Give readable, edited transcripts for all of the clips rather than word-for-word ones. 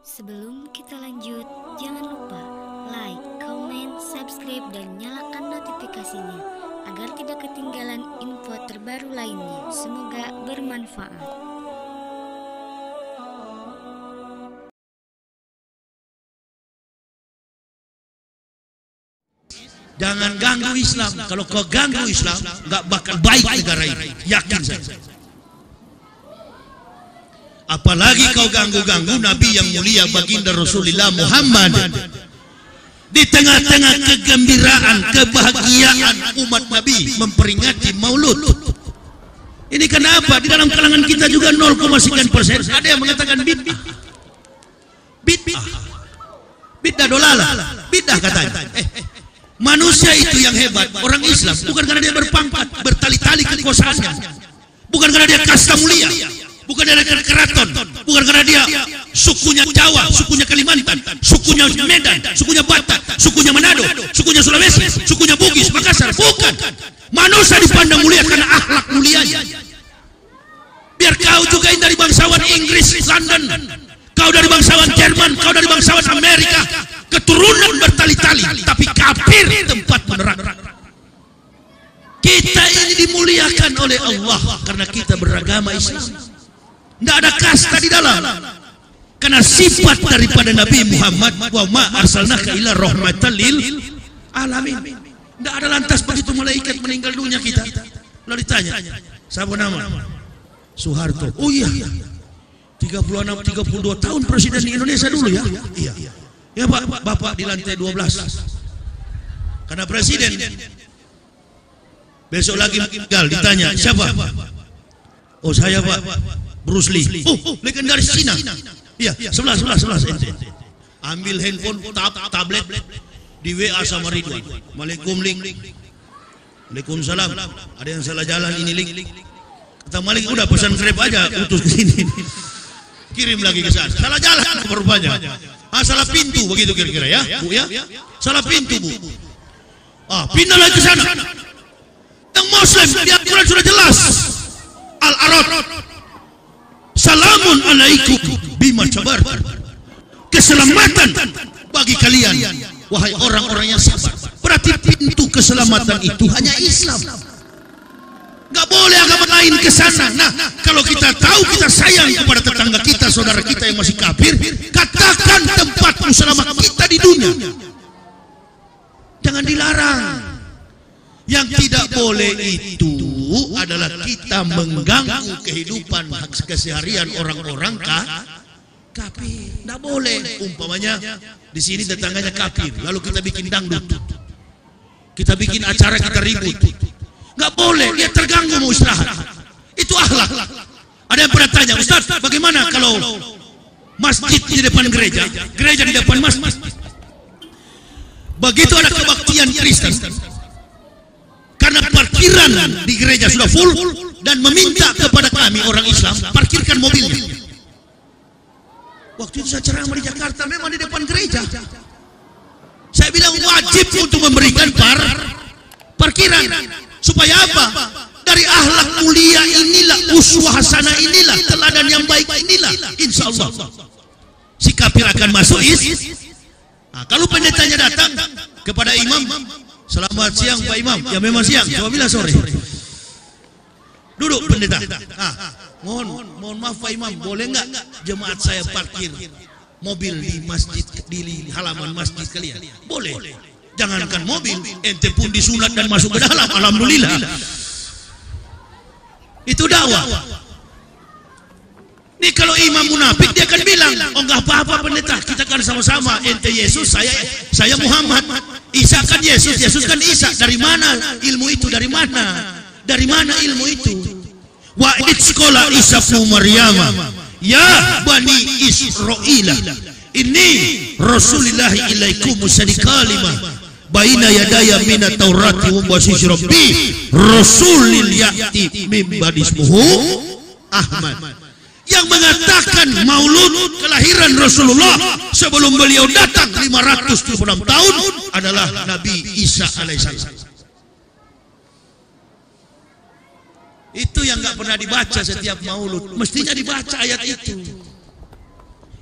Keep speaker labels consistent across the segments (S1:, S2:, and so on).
S1: Sebelum kita lanjut, jangan lupa like, comment, subscribe, dan nyalakan notifikasinya agar tidak ketinggalan info terbaru lainnya. Semoga bermanfaat.
S2: Jangan ganggu Islam. Kalau kau ganggu Islam, nggak bakal baik negara ini. Yakin saya. Apalagi kau ganggu-ganggu Nabi yang mulia baginda Rasulullah Muhammad. Di tengah-tengah kegembiraan, kebahagiaan umat Nabi memperingati Maulud. Ini kenapa? Di dalam kalangan kita juga 0,sekian%. Ada yang mengatakan bid'ah. Bid'ah dolalah. Bid'ah katanya. Manusia itu yang hebat, orang Islam, bukan karena dia berpangkat, bertali-tali kekuasaannya, bukan karena dia kasta mulia, bukan karena dia keraton, bukan karena dia sukunya Jawa, sukunya Kalimantan, sukunya Medan, sukunya Batak, sukunya Manado, sukunya Sulawesi, sukunya Bugis, Makassar, bukan. Manusia dipandang mulia karena akhlak mulianya. Biar kau juga dari bangsawan Inggris, London, kau dari bangsawan Jerman, kau dari bangsawan Amerika, keturunan bertali-tali, tapi kafir tempat neraka. Kita ini dimuliakan oleh Allah karena kita beragama Islam. Tidak ada kasta di dalam. Karena sifat daripada Nabi Muhammad, wa ma arsalnaka illa rahmatan lil alamin. Tidak ada lantas begitu malaikat meninggal dunia kita. Lalu ditanya, siapa nama? Soeharto. Oh iya. 32 tahun presiden di Indonesia dulu ya. Iya. Ya Pak, Bapak di lantai 12. Karena presiden. Besok lagi meninggal, ditanya, siapa? Oh saya Pak, Bruce Lee. Oh, legendaris Cina. Iya, sebelah ente. Ambil handphone, tablet, di WA sama Ridwan. Waalaikumsalam. Ada yang salah jalan ini link. Kata Malik, udah pesan Grab aja, utus ke sini. Kirim lagi ke sana. Salah jalan rupanya. Salah pintu begitu kira-kira ya, Bu ya. Salah pintu Bu. Pindah lagi ke sana. Yang Muslim di Al-Quran sudah jelas. Al-Arad. Salamun alaikum bima sabartum. Keselamatan bagi kalian wahai orang-orang yang sabar. Berarti pintu keselamatan itu hanya Islam. Gak boleh agama lain ke sana. Nah, kalau kita tahu kita sayang kepada tetangga kita, saudara kita yang masih kafir, katakan tempat selamat kita di dunia. Jangan dilarang. Yang tidak boleh itu adalah kita mengganggu kehidupan keseharian orang-orang kafir. Tidak boleh. Umpamanya di sini tetangganya kafir, lalu kita bikin dangdut, kita bikin acara, kita ribut. Nggak boleh, dia terganggu mau istirahat. Itu akhlak. Ada yang pernah tanya, Ustaz, bagaimana kalau masjid di depan gereja, gereja di depan masjid? Begitu ada kebaktian Kristen, karena parkiran di gereja sudah full, dan meminta kepada kami orang Islam, parkirkan mobilnya. Waktu itu saya ceramah di Jakarta, memang di depan gereja. Saya bilang wajib untuk memberikan parkiran. Supaya apa? Dari akhlak mulia inilah, uswah hasanah inilah, teladan yang baik inilah, insya Allah si kafir akan masuk kalau pendetanya datang kepada imam, selamat siang Pak Imam. Ya memang siang, coba bilang sore. Duduk pendeta. Mohon maaf Pak Imam, boleh nggak jemaat saya parkir mobil di masjid, di halaman masjid kalian? Boleh. Jangankan mobil, ente pun disunat dan masuk ke dalam, alhamdulillah. Itu dakwah. Ini kalau imam munafik dia akan bilang, oh enggak apa-apa pendeta, kita kan sama-sama, ente Yesus, saya Muhammad. Isa kan Yesus kan Isa. Dari mana ilmu itu? Dari mana ilmu itu? Wa sekolah Isa ibnu Maryam, ya Bani Israil, ini Rasulullah ilaikum musaddiqan baina yadaya minat taurati wa basyisyir rabbi rasulil ya'ti min ba'di ismuhu Ahmad, yang mengatakan maulud kelahiran Rasulullah sebelum beliau datang 576 tahun adalah Nabi Isa alaihissalam. Itu yang nggak pernah dibaca setiap maulud, mestinya dibaca ayat itu.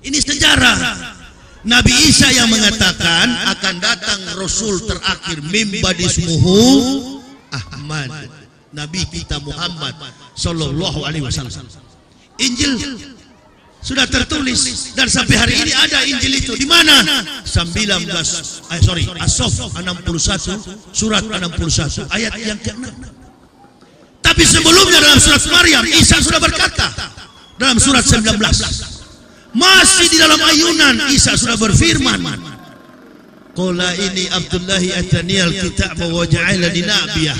S2: Ini sejarah. Nabi Isa yang mengatakan akan datang Rasul terakhir mim badismuhu Ahmad. Nabi kita Muhammad sallallahu alaihi wasallam. Injil sudah tertulis dan sampai hari ini ada Injil itu. Di mana? As-Saff 61 surat 61 ayat yang ke-6. Tapi sebelumnya dalam surat Maryam Isa sudah berkata dalam surat 19. Masih di dalam ayunan Isa sudah berfirman, qala ini Abdullahi ataniyal kitab wa ja'alani nabiyah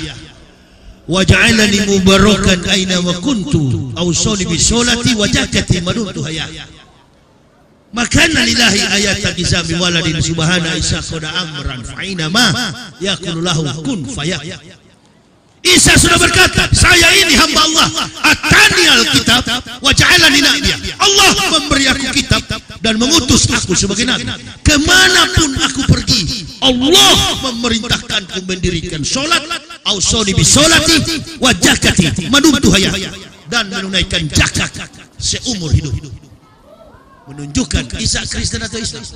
S2: wa ja'alani mubarakan aina ma kuntu awsani bis salati wa zakati maduntu hayya makana lillahi ayatan kisami waladin subhana Isa qada amran fa aina ma yakunu lahu kun fayakun. Isa sudah berkata, saya ini hamba Allah, atani alkitab wa ja'alani nabiyya. Allah memberi aku kitab dan mengutus aku sebagai nabi. Kemanapun aku pergi, Allah memerintahkanku mendirikan solat, ausoni bis solati wa zakati madumtu hayya, dan menunaikan zakat seumur hidup. Menunjukkan Isa Kristen atau Islam?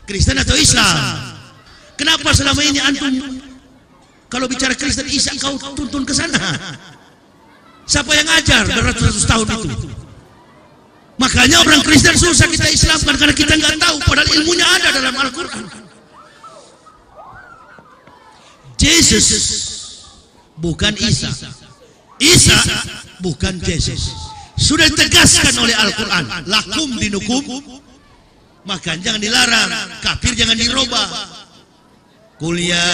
S2: Kristen atau Islam? Kenapa selama ini antum kalau bicara Kristen Isa kau tuntun ke sana? Siapa yang ajar beratus-ratus tahun itu? Makanya orang Kristen susah kita Islamkan karena kita nggak tahu, padahal ilmunya ada dalam Al-Quran. Yesus bukan Isa, Isa bukan Yesus. Sudah ditegaskan oleh Al-Quran, lakum dinukum, maka jangan dilarang, kafir jangan dirubah. Qul ya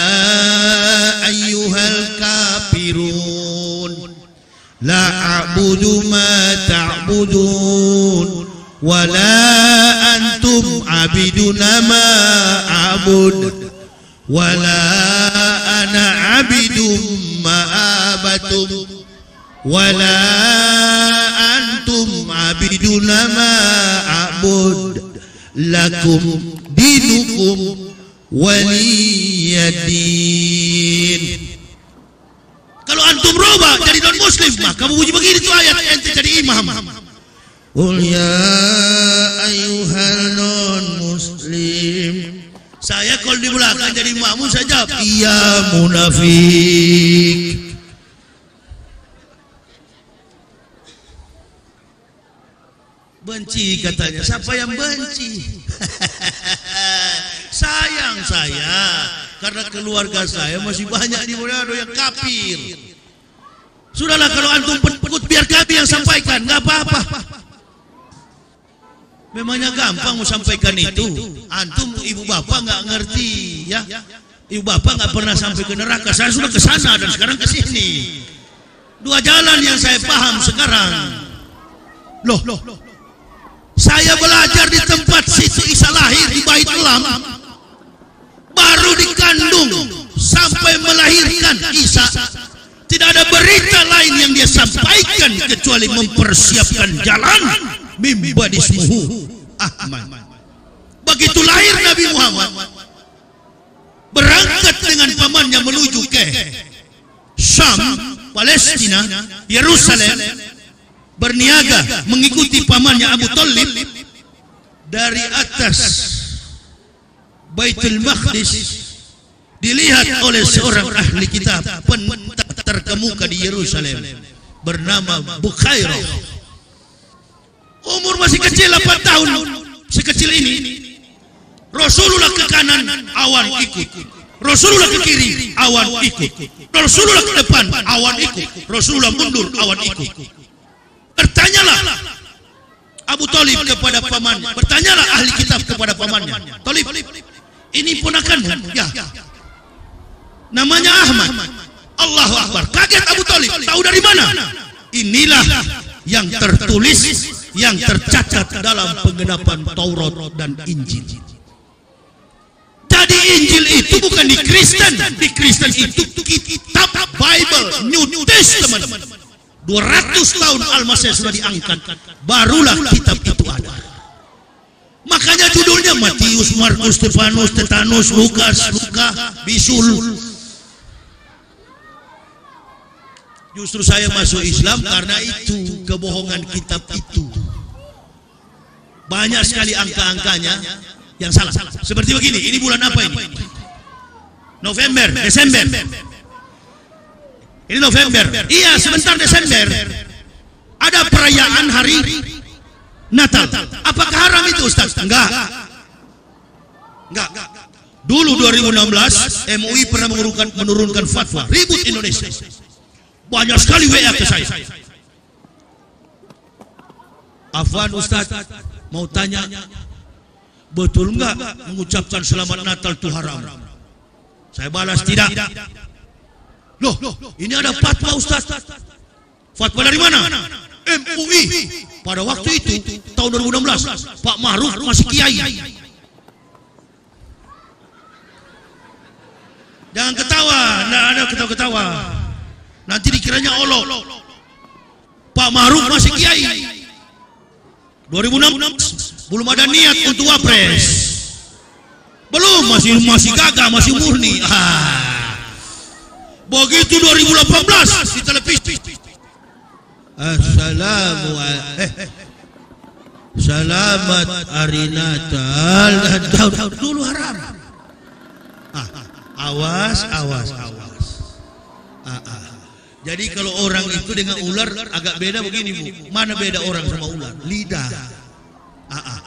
S2: ayyuhal kafirun la a'budu ma ta'budun wa la antum abiduna ma a'bud wa la ana abidum ma abatum wa la antum abiduna ma a'bud lakum dinukum waliyadin. Kalau antum roba jadi non muslim, mah kamu bunyi begini tuh ayat ente jadi imam. Qul ya ayyuhal non muslim. Saya kalau di belakang jadi makmum saya jawab iya munafik. Benci katanya. Siapa yang benci? Sayang saya karena keluarga saya masih banyak di Manado yang kafir. Sudahlah kalau antum penakut biar kami yang sampaikan, nggak apa-apa. Memangnya gampang mau sampaikan itu. Antum ibu bapak nggak ngerti ya. Ibu bapak nggak pernah sampai ke neraka. Saya sudah ke sana dan sekarang ke sini. Dua jalan yang saya paham sekarang. Loh. Saya belajar di tempat situ Isa lahir di Bait Elam, baru dikandung sampai melahirkan Isa. Tidak ada berita lain yang dia sampaikan kecuali mempersiapkan jalan mimbadismuhu Ahmad. Begitu lahir Nabi Muhammad, berangkat dengan pamannya menuju ke Syam, Palestina, Yerusalem, berniaga mengikuti pamannya Abu Thalib. Dari atas Baitul Maqdis dilihat oleh seorang ahli kitab terkemuka di Yerusalem bernama Bukhairah. Umur masih kecil 8 tahun, sekecil ini. Rasulullah ke kanan, awan ikut. Rasulullah ke kiri, awan ikut. Rasulullah ke depan, awan ikut. Rasulullah mundur, awan ikut. Bertanyalah Abu Thalib kepada pamannya, bertanyalah ahli kitab kepada pamannya, Thalib, ini ponakanmu? Ya. Namanya Ahmad. Allahu Akbar. Kaget Abu Thalib. Tahu dari mana? Inilah yang tertulis, yang tercatat dalam penggenapan Taurat dan Injil. Jadi Injil itu bukan di Kristen. Di Kristen itu kitab Bible, New Testament. 200 tahun Al-Masih sudah diangkat, barulah kitab itu ada. Makanya judulnya Matius, Markus, Stefanus, Tetanus, Lukas, Luka, Bisul. Justru saya masuk Islam karena itu, kebohongan kitab itu. Banyak sekali angka-angkanya yang salah. Seperti begini, ini bulan apa ini? November, Desember. Ini November. Iya, sebentar Desember. Ada perayaan hari Natal. Apakah haram itu, Ustaz? Enggak. Dulu 2016 MUI pernah menurunkan fatwa ribut Indonesia. Banyak sekali WA ke saya. Afwan Ustaz, mau tanya, betul enggak mengucapkan selamat Natal itu haram? Saya balas tidak. Loh, ini ada fatwa Ustaz. Fatwa dari mana? MUI. Pada waktu itu tahun 2016 Pak Ma'ruf masih kiai. Jangan ketawa, enggak ada ketawa-ketawa. Nanti dikiranya olok. Pak Ma'ruf masih kiai. 2006 belum ada niat untuk wapres. Belum, masih gagah, masih murni. Begitu 2018 di televisi. Selamat hari Natal. Dulu haram. Awas. Jadi kalau orang itu dengan ular agak beda begini, Bu. Mana beda orang sama ular? Lidah.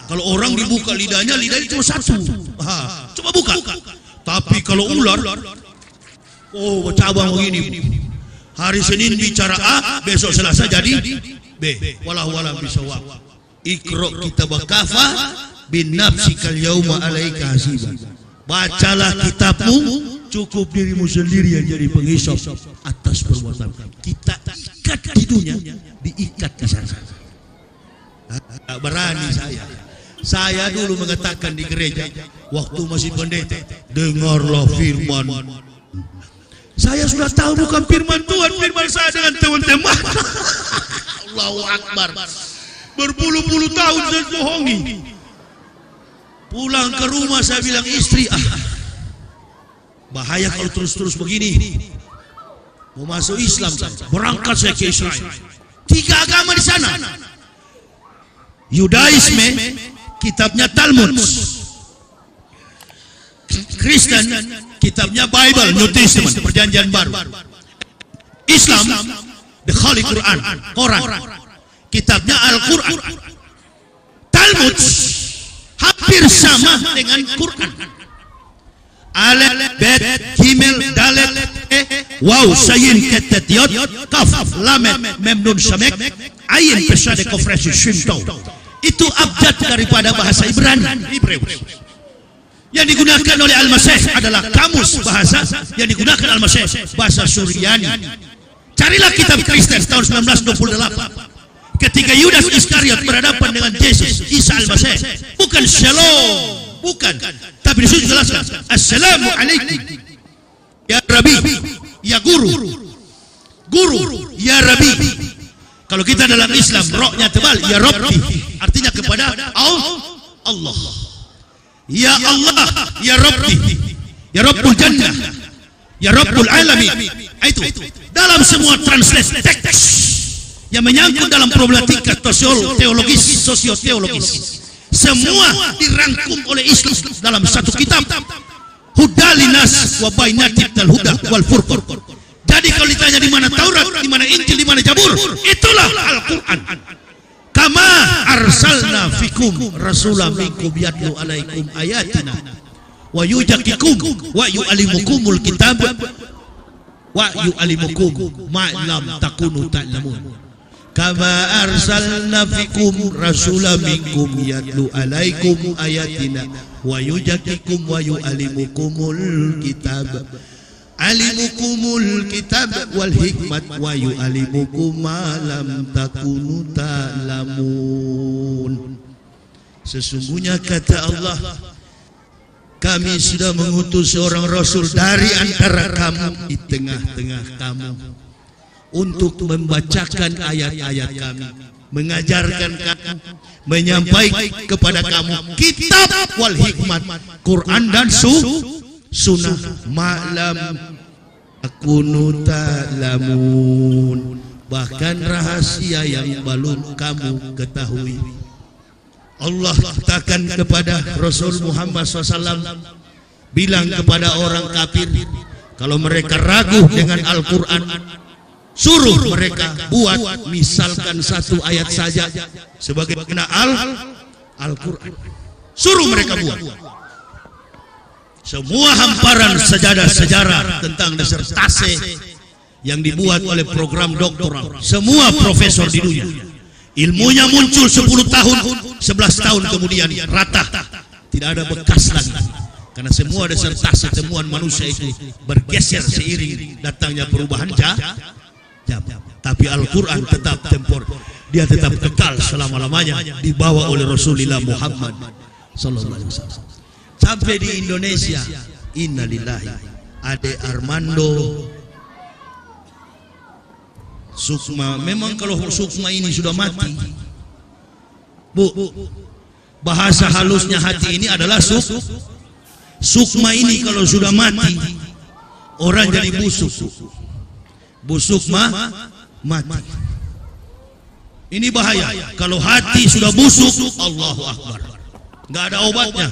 S2: Kalau orang dibuka lidahnya cuma satu. Coba buka. Tapi kalau ular, oh cabang begini, Bu. Hari Senin bicara A, besok Selasa jadi B. Walau bisawab. Iqra kitabaka kafa bin nafsikal yauma alaika hasiba. Bacalah kitabmu, cukup dirimu sendiri yang jadi penghisap atas perbuatan. Kita ikat di dunia, diikat di sana. Tak berani saya. Saya dulu mengatakan di gereja waktu masih pendeta, dengarlah firman. Saya sudah tahu bukan firman Tuhan, firman saya dengan teman-teman. Allahu Akbar. Berpuluh-puluh tahun saya bohongi. Pulang ke rumah saya bilang istri, bahaya kalau terus-terus begini. Mau masuk Islam saya. Berangkat saya ke Israel. 3 agama di sana. Yudaisme, kitabnya Talmud. Kristen, kitabnya Bible, New Testament, Perjanjian Baru. Islam, the Holy Quran, Quran. Kitabnya Al-Quran. Talmud hampir sama dengan Quran. Alef, Bet, Gimel, Dalet, Waw, Sayin, Ketet, Yod, Kaf, Lamet, Memnun, Samek, Ayin, Pesade, Kofresi, Shinto. Itu abjad daripada bahasa Ibrani, Hebrew. Yang digunakan oleh Al-Masih adalah kamus bahasa yang digunakan Al-Masih, bahasa Suryani. Carilah kitab Kristen tahun 1928. Ketika Yudas Iskariot berhadapan dengan Yesus Isa Al-Masih, bukan Shalom, bukan, tapi disitu jelaskan Assalamu alaikum ya Rabbi, ya guru, ya Rabbi. Kalau kita dalam Islam rohnya tebal, ya Rabbi, artinya kepada Allah. Ya Allah, ya Rabbi, ya Rabbul Jannah, ya Rabbul Alamin. Itu dalam semua translate teks yang menyangkut dalam problematika teologis, sosioteologis, semua dirangkum oleh Islam dalam satu kitab, Hudalinas wa bainatit al huda wal furqan. Jadi kalau ditanya di mana Taurat, di mana Injil, di mana Zabur, itulah Al-Quran. Kama arsalna fikum rasulam minkum yatlu alaikum ayatina wa yujakikum wa yu'alimukumul kitab wa yu'alimukum ma lam takunu ta'lamun. Kama arsalna fikum rasulam minkum yatlu alaikum ayatina wa yujakikum wa yu'alimukumul kitab. Alimukumul kitab wal hikmat wa yu'alimukum ma lam takunu ta'lamun. Sesungguhnya kata Allah, kami sudah mengutus seorang rasul dari antara kamu, di tengah-tengah kamu, untuk membacakan ayat-ayat kami, mengajarkan kamu, menyampaikan kepada kamu kitab wal hikmat, Quran dan sunnah, malam akunu ta'lamun, bahkan rahasia yang belum kamu ketahui. Allah katakan kepada Rasul Muhammad SAW, bilang kepada orang kafir, kalau mereka ragu dengan Al-Quran, suruh mereka buat misalkan satu ayat saja sebagaimana Al-Quran. Suruh mereka buat. Semua hamparan sejarah tentang disertasi yang dibuat oleh program doktoral, semua profesor di dunia, ilmunya muncul 10 tahun, 11 tahun kemudian rata, tidak ada bekas lagi. Karena semua disertasi temuan manusia itu bergeser seiring datangnya perubahan jam. Tapi Al-Quran tetap tempor, dia tetap kekal selama-lamanya, dibawa oleh Rasulullah Muhammad sallallahu alaihi wasallam. Sampai di Indonesia, innalillahi, Ade Armando Sukma. Memang kalau Sukma ini sudah mati, Bu, bahasa halusnya hati ini adalah Sukma ini kalau sudah mati, orang jadi busuk. Busuk mati. Ini bahaya. Kalau hati sudah busuk, Allahu Akbar, nggak ada obatnya.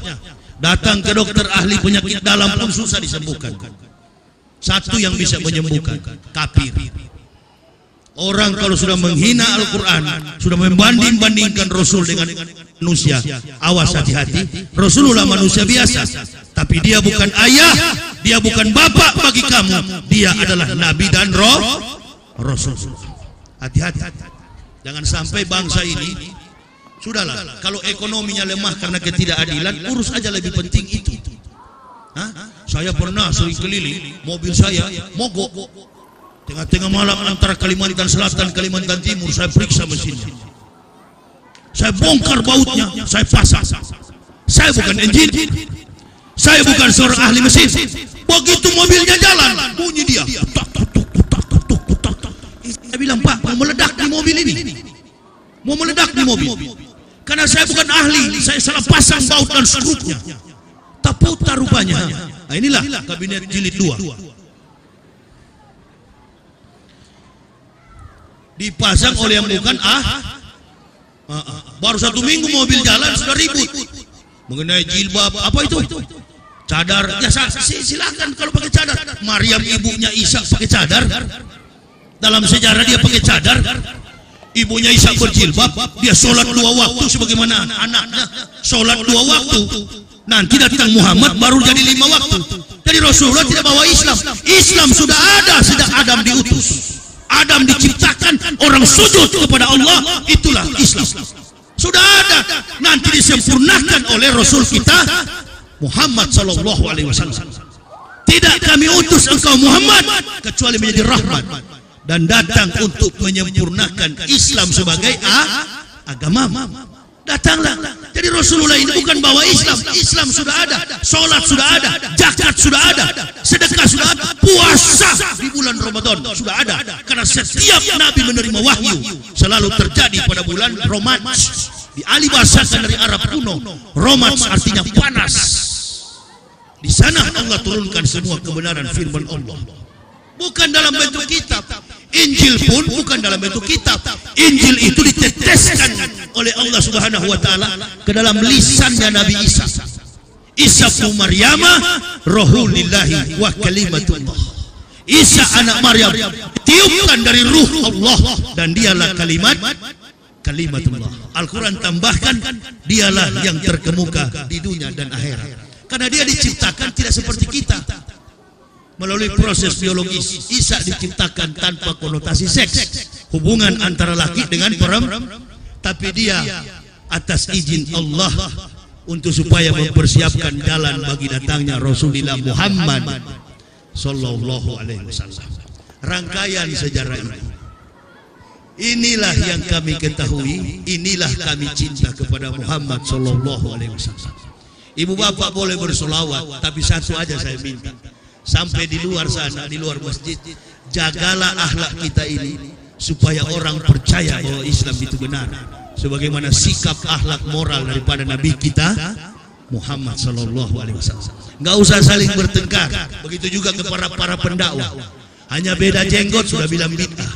S2: Datang ke dokter ahli penyakit dalam pun susah disembuhkan. Satu yang bisa menyembuhkan, kafir. Orang kalau sudah menghina Al-Quran, sudah membanding-bandingkan Rasul dengan manusia, awas hati-hati. Rasulullah manusia biasa, tapi dia bukan ayah, dia bukan bapak bagi kamu, dia adalah Nabi dan Rasul. Hati-hati, jangan sampai bangsa ini, sudahlah, kalau ekonominya lemah karena ketidakadilan, urus aja lebih penting itu. Saya pernah sering keliling, mobil saya mogok tengah-tengah malam antara Kalimantan Selatan Kalimantan Timur. Saya periksa mesinnya, saya bongkar bautnya, saya pasang. Saya bukan engineer, saya bukan seorang ahli mesin. Begitu mobilnya jalan, bunyi dia. Saya bilang, Pak, mau meledak di mobil ini, mau meledak di mobil. Karena saya bukan ahli, saya salah pasang baut dan skrupnya, tak putar rupanya. Nah, inilah kabinet jilid 2. Dipasang oleh yang bukan baru 1 minggu mobil jalan sudah ribut mengenai jilbab, apa itu, cadar. Ya silakan kalau pakai cadar. Maryam ibunya Isa pakai cadar, dalam sejarah dia pakai cadar. Ibunya Isa berjilbab, dia sholat 2 waktu sebagaimana anaknya sholat 2 waktu. Nanti datang Muhammad baru jadi 5 waktu. Jadi Rasulullah tidak bawa Islam. Islam sudah ada sejak Adam diutus. Adam diciptakan, orang sujud kepada Allah, itulah Islam. Sudah ada, nanti disempurnakan oleh Rasul kita Muhammad sallallahu alaihi wasallam. Tidak kami utus engkau Muhammad kecuali menjadi rahmat dan datang untuk menyempurnakan Islam sebagai agama. Datanglah. Jadi Rasulullah ini bukan bawa Islam. Islam sudah ada, sholat sudah ada, zakat sudah ada, sedekah sudah ada, puasa di bulan Ramadan sudah ada. Karena setiap Nabi menerima wahyu selalu terjadi pada bulan Romaj. Dialihbahasakan dari Arab kuno, Romaj artinya panas. Di sana Allah turunkan semua kebenaran firman Allah. Bukan dalam bentuk kitab. Injil pun bukan dalam bentuk kitab. Injil itu diteteskan oleh Allah Subhanahu wa taala ke dalam lisannya Nabi Isa. Isa bin Maryam Rahulillahi wa kalimatullah. Isa anak Maryam tiupkan dari ruh Allah dan dialah kalimatullah. Al-Quran tambahkan dialah yang terkemuka di dunia dan akhirat. Karena dia diciptakan tidak seperti kita. Melalui proses biologis, Isa diciptakan tanpa konotasi seks, hubungan antara laki dengan perempuan, tapi dia atas izin Allah untuk supaya mempersiapkan jalan bagi datangnya Rasulullah Muhammad sallallahu alaihi wasallam. Rangkaian sejarah ini, inilah yang kami ketahui, inilah kami cinta kepada Muhammad sallallahu alaihi wasallam. Ibu bapak boleh bersolawat, tapi satu aja saya minta. Sampai di luar sana, di luar masjid, jagalah akhlak kita ini supaya orang percaya bahwa Islam itu benar, sebagaimana sikap akhlak moral daripada Nabi kita Muhammad sallallahu alaihi wasallam. Enggak usah saling bertengkar. Begitu juga kepada para pendakwah. Hanya beda jenggot sudah bilang bid'ah.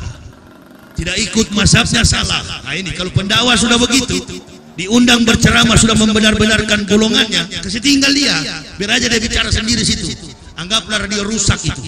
S2: Tidak ikut mazhabnya salah. Nah ini kalau pendakwah sudah begitu, diundang berceramah sudah membenar-benarkan golongannya, kasih tinggal dia, biar aja dia bicara sendiri situ. Anggaplah radio rusak itu.